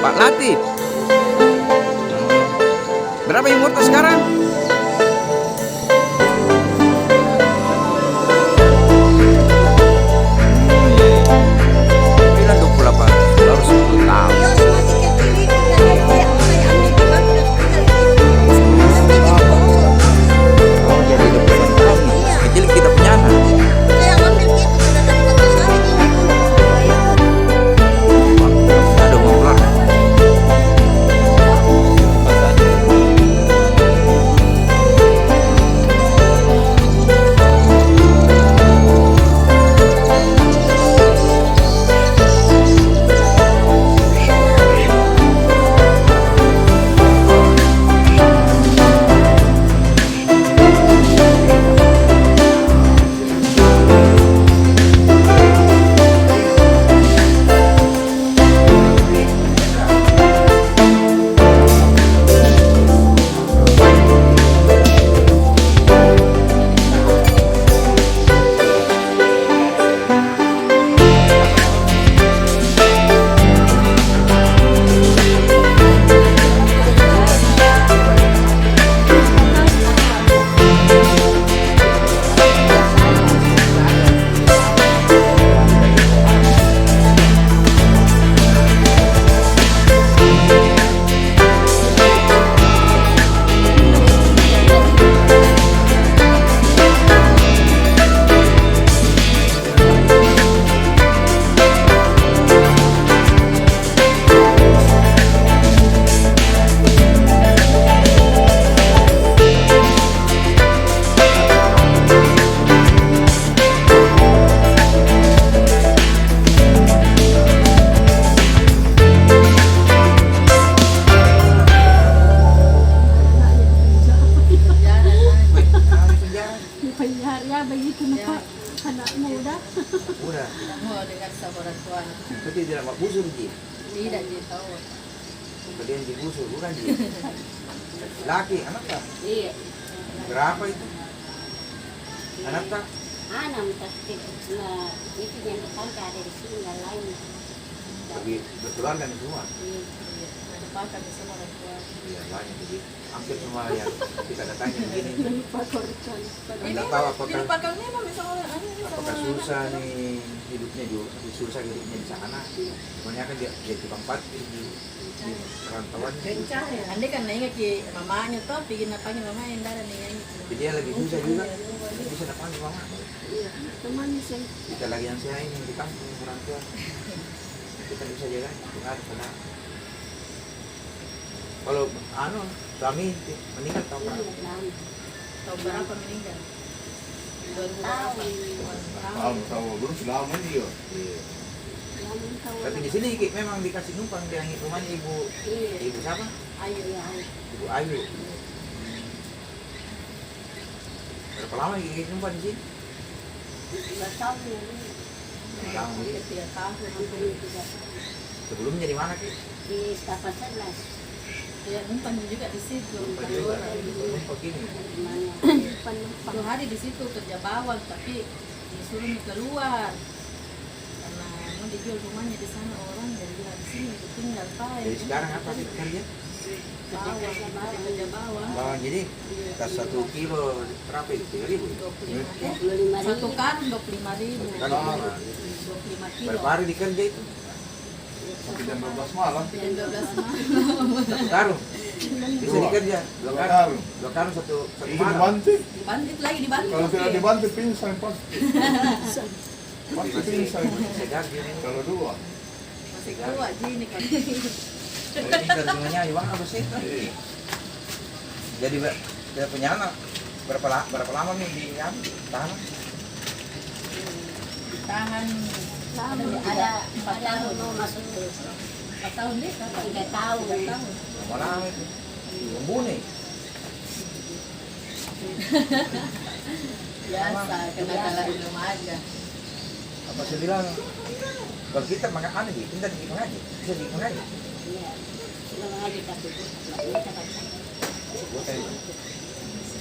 Pak Latif. Berapa umur sekarang? Bilang 28, baru 10 tahun. Oh, jadi 28 tahun. Kecil kita punya anak. Ada ngobrol. Ya begitu nak anak muda. Udah. Mau dengan sabaran tuan. Tapi tidak mau busur Ji. Tidak dia tahu. Kemudian digusur bukan Ji. Laki anak tak? Iya. Berapa itu? Anak tak? Anak pasti nah itu yang tetangga ada di sini yang lain. Tapi berkeluarga nih semua. Iya. Ada pakai di semua orang tua. Iya banyak jadi hampir semua yang kita datangin begini. Anda Ini tahu apakah dilupakan memang misalnya apakah susah nih hidupnya juga susah hidupnya di sana. Kebanyakan dia tukang parkir di perantauan. Andai kan nengok ke mamanya tuh, bikin napangin mamanya yang darah nengok. Jadi dia lagi susah juga. Dia bisa dapat mama. Iya. Teman sih. Kita lagi yang saya ini di kampung orang tua. Kita bisa jaga. Dengar kena. Kalau suami meninggal tahun berapa? Tahun berapa meninggal? 2000 berapa? Tahu belum selama dia. Iya. Tapi di sini Ki, memang dikasih numpang di rumahnya ibu siapa? Ayo ya ayo. Ibu Ayu. Berapa lama Ki numpang di sini? 2 tahun ya. Tahun ini. 3 tahun. Sebelumnya di mana Ki? Di Tapan Sebelas. Ya numpang juga di situ. Numpang juga. Numpang ini. Penumpang. 1 hari di situ kerja bawang, tapi disuruh keluar karena mau dijual rumahnya di sana orang jadi bilang di sini tinggal Pak. Jadi sekarang apa sih kerja? Kerja bawang. Bawang jadi tas 1 kilo berapa itu? 3.000? 25.000. Satu karung 25.000. Kan 25 kilo. berapa hari dikerja itu? Sampai jam 12 malam. Jam 12 malam. 1 karung? Bisa dikerja? 2 karung? 2 karung satu Itu malam? dibanting. Dibanting lagi dibanting. Kalau tidak dibanting pingsan pasti. Pasti pingsan. Segar gini. Kalau 2. Masih kuat gini kan. Ini kerjanya Iwan apa sih? Jadi dia punya anak berapa lama nih di tahan? Tahan Ada 4 tahun mau masuk ke 4 tahun deh. 3 tahun. 3 tahun. Mana itu? Membunuh. Biasa kenakalan di rumah aja. Apa saya bilang? Kalau kita makan aneh sih, kita di mengaji, bisa di mengaji. Iya. Sudah mengaji tapi kita tak bisa. Bukan itu.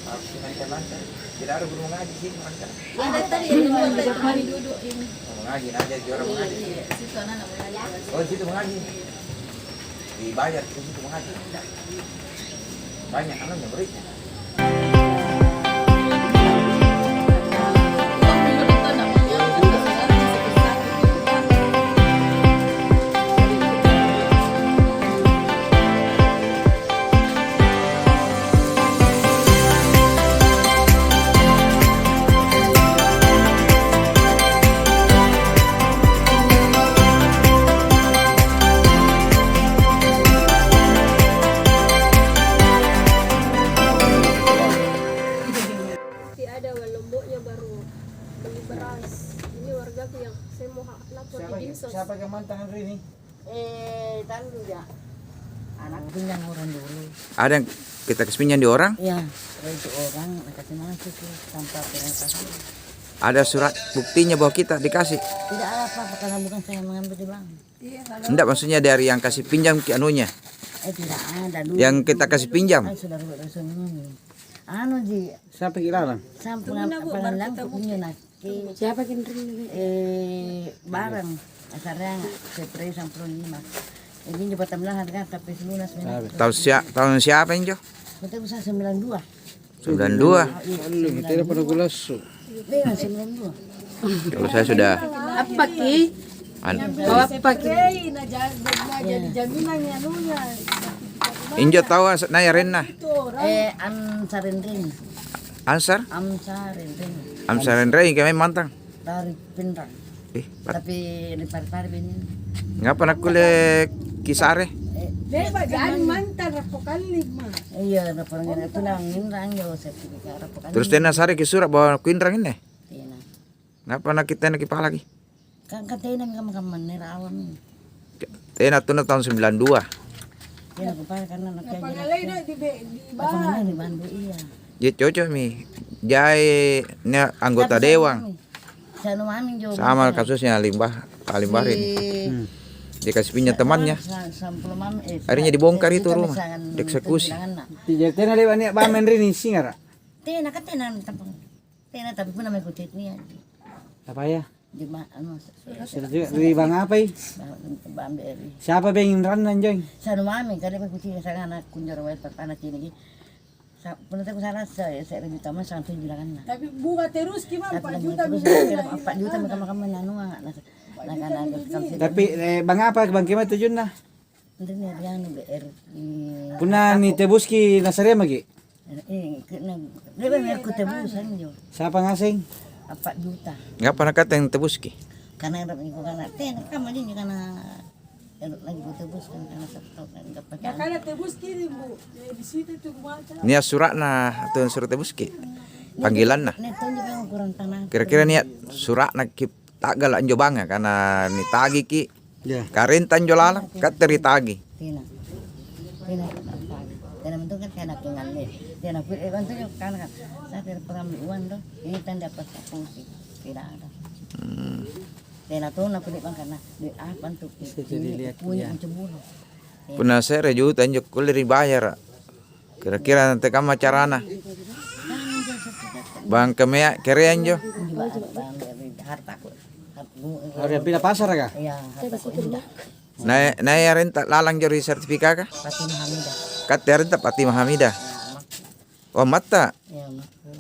Harus lancar-lancar. Tidak ada guru mengaji sih, lancar. Ada tadi yang dua tadi kami duduk ini. Mengaji aja, juara mengaji. Iya, situ anak mengaji. Oh, di situ mengaji. dibayar terus itu mengaji. Banyak anunya muridnya. Ada lomboknya baru beli beras. Ini warga yang saya mau lapor di Dinsos. Siapa yang mantan hari ini? Tanggung ya. Anak pinjam orang dulu. Ada yang kita kasih pinjam di orang? Ya, itu orang kasih masuk tanpa perintah. Ada surat buktinya bahwa kita dikasih. Tidak ada apa-apa karena bukan saya mengambil di bank. Enggak, maksudnya dari yang kasih pinjam ke anunya. Tidak ada dulu. Yang kita kasih pinjam. Sudah rusun ini. Anu ji, Siapa kira? sampun pangalang punya naki. Siapa yang ring? Barang. Asalnya sepre 95. Ini juga tambahan kan tapi lunas memang. Tahun siapa yang Jo? Betul bisa 92. 92. Lu tidak pada gulas. Dengan 92. Kalau saya sudah Apa ki? Apa ki? Jadi Jaminannya anunya. Injo tahu Naya Rena. Amsarenring. Ansar? Amsarenring. Ansar Rena kami mantang. Dari Pinrang. Tapi di pari-pari ini. Ngapa nak kule kisare? Beba jangan mantan rapokalig mah. Iya, raporan itu lang Pinrang yo sertifikat rapokan. Terus tena sare ki surat bahwa kuindrang ini. Iya. Ngapa nak kita nak kipala lagi? Kan katanya kamu nerawam. Tena tuna tahun 92. Iya, kepala karena nak kayak Pangalay na di Bagaimana di Bandung iya. Ya cocok mi. Jai ini anggota dewan. Saya mami jo. Sama kasusnya Limbah, Pak Limbahin. Dia kasih pinjam temannya. Akhirnya dibongkar itu rumah. Dieksekusi. Tidak tena lewat ni bamen rini singar. Tena katena tampang. Tena tapi pun namanya kutit ni. Apa ya? Di anu. Dari bang apa ya? Bamberi. Siapa bengin ranan joy? Saya mami kada pa kutit sa anak kunjar wa anak ini. Sa pun aku salah saya lebih tamat sampai bilangan. Tapi bunga terus gimana 4 juta bisa 4 juta makam anu Tapi bang apa bang kema tujuan na? Hindi na yan BR. Puna ni tebuski nasarya magi? Lebe may kutebusan yo. Siapa ngasing? 4 juta. Ngapa nak kata yang tebuski? Karena harap ko kana ten kama din kana lagi kutebus kan kana sa tao enggak pa. Karena tebus kiri bu. Di situ tuh mata. Niat surat nah atau surat tebuski. Panggilan nah. Neto juga yang kurang tanah. Kira-kira niat surat nak kip tagal anjo banga karena ni tagi ki. Ya. Karintan jolala kateri tagi. Tina. Tina apa? Tina bentuk kan kana kingan ni. Tina ku kan tuh kana sa ter pengambilan do. Ini tanda dapat posisi. Tidak ada. Tina tuh na kulit bang kana di apa tuh. Punya cemburu. Puna sere juta anjo kuleri bayar. Kira-kira nanti kamu carana. Bang kemea kere anjo. Harta ku. Ada pindah pasar kah? Iya, harta ku indah. Naya renta lalang jori sertifikat kah? Fatimah Hamidah. Kata renta Fatimah Hamidah. Oh mata. Ya,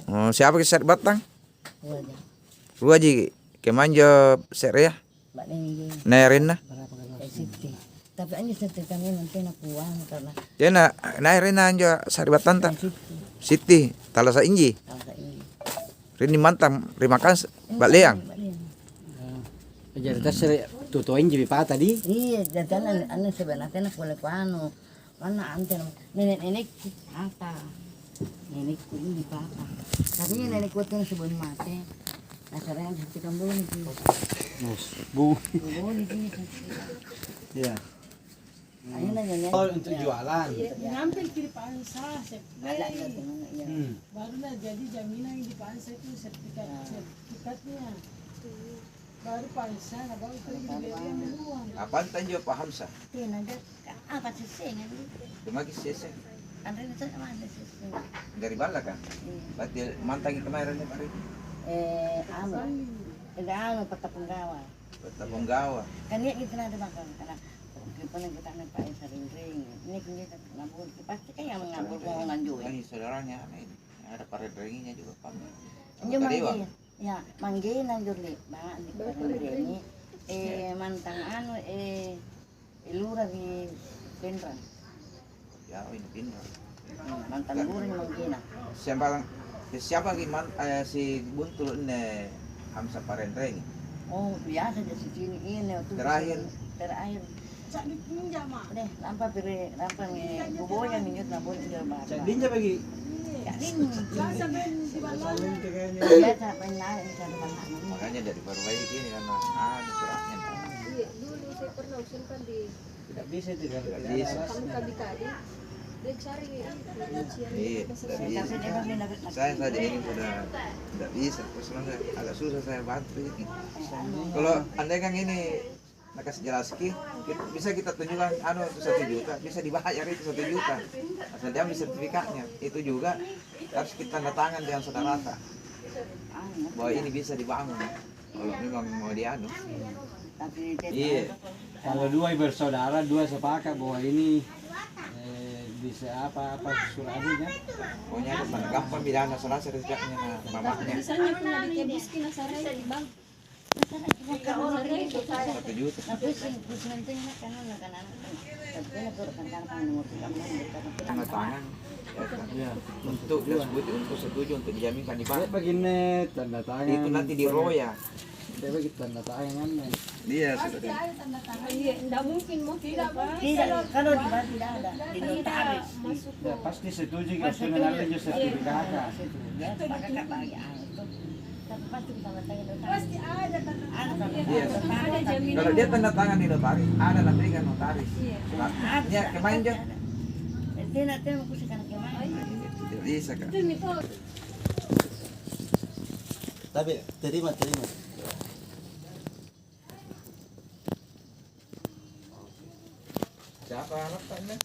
Oh, siapa kisah batang? wajah. Ruaji kemanjo sere ya. Mbak Neni Naya rena. Siti. Tapi anjir seti kami nanti nak uang karena Jena naya rena anjo sari batanta. Siti. Siti talasa inji. Kalau ini. Rini mantang terima kasih Mbak Leang. Mbak Liang. Jadi tas tutuin jadi pak tadi. Iya, jadi anu sebenarnya nak boleh panu. Mana anten nenek-nenek apa? Nenekku ini apa? Tapi nenekku tuh sebelum mati. Nah sekarang hati kamu nih. Bu. Boleh sini. Ya. Ayo nanya. Oh untuk jualan. Ngambil kiri pansa, Ada ya. baru lah jadi jaminan di pansa itu sertifikatnya. Baru pansa, baru pergi beli yang uang. Apaan tanjo Pak Hamsa? Tina ada apa sih sih? Demagi sese. Andre itu mana sih? Dari bala kan? Berarti mantangi kemarin ya Pak Rini? Anu peta penggawa. Peta Penggawa. Kan dia kita ada makan karena kita nak pakai sering-sering. ini kita ngabur, pasti kan yang ngabur bohongan juga. Ini saudaranya ini. Yang ada parendenginya juga kami. Ini manggil, ya manggil nanjuli, bang di parendeni, mantang anu, lura di Pinrang, Ya, ini pindah. mantan lura di Manggina. Siapa si Buntul ini Hamsa Parendreng. Oh biasa di sini ini tuh. Terakhir. Sakit ninja mah. Deh, lampa guboyan minyak na boleh dia bahasa. Jadinya bagi Jadi Biasa ben di bawah. biasa pengen di sana mana. Makanya dari perbaiki ini karena suratnya Iya, dulu saya pernah usulkan di tidak bisa itu kan. Tidak bisa. kami kali-kali dia cari Iya, masalah tidak bisa. Saya saja ini sudah tidak bisa. Terus agak susah saya bantu ini. Kalau andai kan ini nak kasih jelaski, bisa kita tunjukkan itu 1 juta, bisa dibayar itu 1 juta. Asal dia ambil sertifikatnya, itu juga harus kita tanda tangan dengan saudara bahwa ini bisa dibangun. Kalau memang mau dianu. Tapi Iya. Kalau dua bersaudara, dua sepakat bahwa ini bisa apa suratnya. Pokoknya ada gampang bila saudara sertifikatnya mamanya. misalnya pernah dikebiskin asarai di bang 1 juta. tapi pusing penting kan anak-anak. Tapi nak kan nomor Tanda tangan ya, untuk disebut untuk setuju untuk dijaminkan di Dia bank. begini tanda tangan. Itu nanti di roya. Dia bagi tanda tangan. Dia sudah di iya enggak mungkin mau tidak pak Tidak, kalau di Bali tidak ada di notaris. masuk Ya, pasti setuju kalau sudah ada juga sertifikat. Ya, pakai bagi itu. Tapi pasti kita tanya notaris. Pasti ada tanda Ada Iya. ada jaminan Kalau dia tanda tangan di notaris, ada nanti kan notaris. Ya, kemarin dia Dia nak tengok aku sekarang kemana. tidak bisa kan. itu nih Pak. Tapi terima. Siapa anaknya?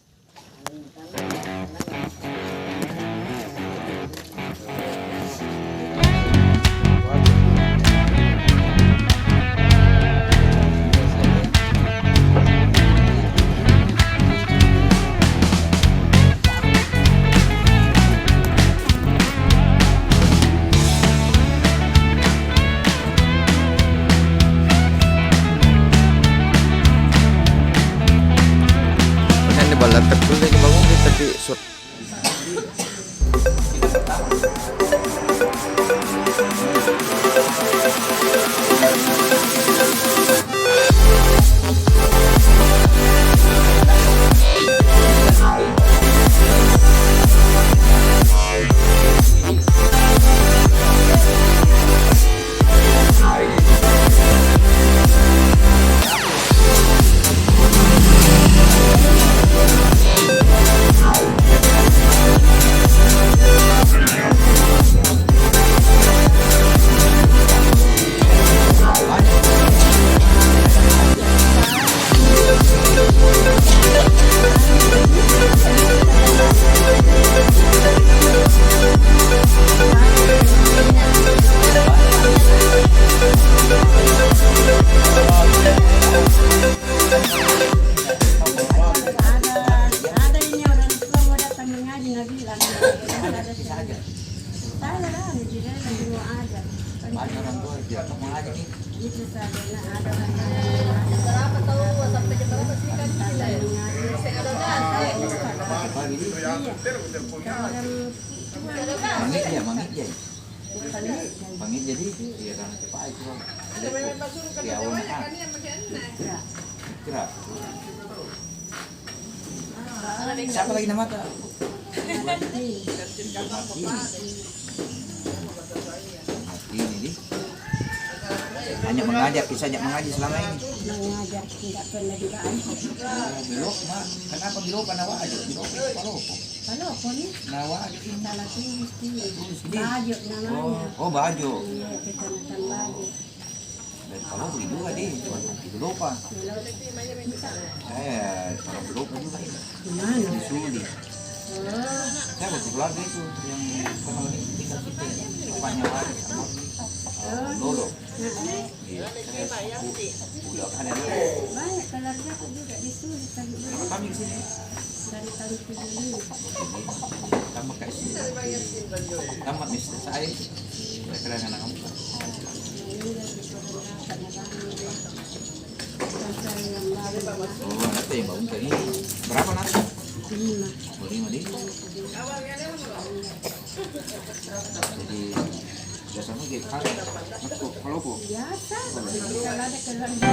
Ini balat terus lagi bangun kita di sur. Ada ini orang tua mau datang mengaji Nabi bilang ada saja. Saya lah di dalam dulu ada. Banyak orang tua tidak mau aja nih. Itu saja ada orang berapa tahu sampai jam berapa sih kan kita ya saya ada Pagi ini mangit ya. Mangit jadi dia kan cepat itu. Ya awalnya kan. Kira. Siapa lagi nama tak? Mati ini di. Hanya mengajar, kisahnya mengaji selama ini. mengajar tidak pernah digaji. Bilok, mak. Kenapa bilok kan nawa aja? Bilok itu palopo. Kalau polis Nawa aja. salah tulis dia. Ini. Baju namanya. Oh baju. Iya, kecamatan baju. Dan palopo juga deh. Itu lupa. Saya kalau lupa juga ini. Gimana? Di Suli. Saya waktu keluarga itu yang kenal ini tinggal situ. Bapaknya waris sama Lolo. Iya. Saya udah ada Lolo. Banyak keluarga aku juga disuruh tadi. Kenapa kami kesini? Dari Tambah kayak sih. Tambah istri saya. Kira-kira anak kamu. Oh, nanti yang bangun ini berapa nanti? 5. Oh, 5 di. Jadi biasanya gitu kan. Kalau kok. Biasa. Kalau ada keluarga.